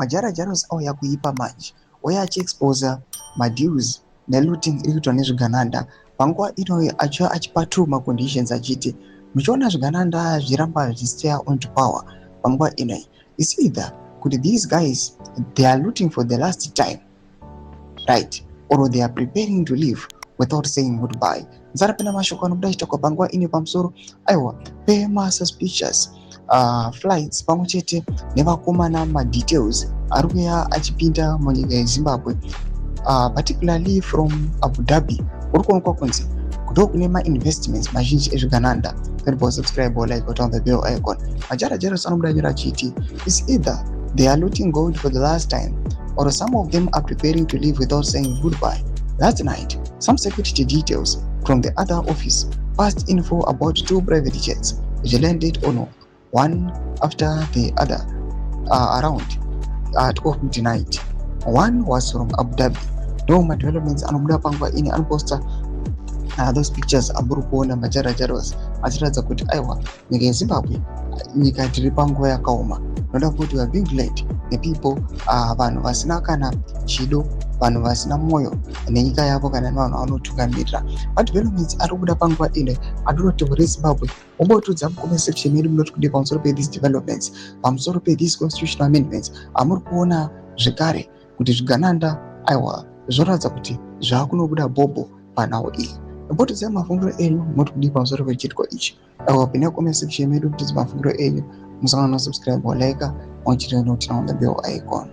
majara-jaros auya kuipa manje uya achiexposa madeals nelooting iri kuitwa nezvigananda. Panguva ino achipa maconditions achiti muchiona zvigananda zviramba zvichistay onto power panguva inoi, it's either kuti these guys they are looting for the last time, right, or they are preparing to leave without saying goodbye. Nzarapenda mashoko anobuda achitauka panguva ine pamusoro aiwa pemasuspicious flights pamwe chete nevakomana madetails ari kuya achipinda munyika yeZimbabwe, particularly from Abu Dhabi. Uri kuonekwa kunzi kudo kune ma-investments mazhinji ezvigananda. Don't subscribe or like or turn the bell icon. Majara-jaros anobuda nyora achiti it's either they are looting gold for the last time or some of them are preparing to leave without saying goodbye. That night, some security details from the other office passed info about 2 private jets which landed on one after the other around 12 midnight. One was from Abu Dhabi. No developments anobuda panguva ine anoposta those pictures amburi kuona majara-jaros achiratidza kuti aiwa nyika yeZimbabwe nyika tiri panguva yakaoma, noda kuti we are being led nepeople vanhu vasina kana chido, vanhu vasina mwoyo nenyika yavo kana nevanhu vanotungamirira. Madevelopments ari kubuda panguva ine adonoti reZimbabwe ombotudza mukome section yedu munoti kudi pamusoro pe-these developments, pamusoro pe-these constitutional amendments amuri kuona zvekare kuti zvigananda aiwa zvoratidza kuti zvaakunobuda bhobho panhau iyi. Mbotidza mafungiro enyu muri kudi pamusoro pechiitiko ichi. Pinda comment section yedu kuti mafungiro enyu, musangana subscribe or like, on the bell icon.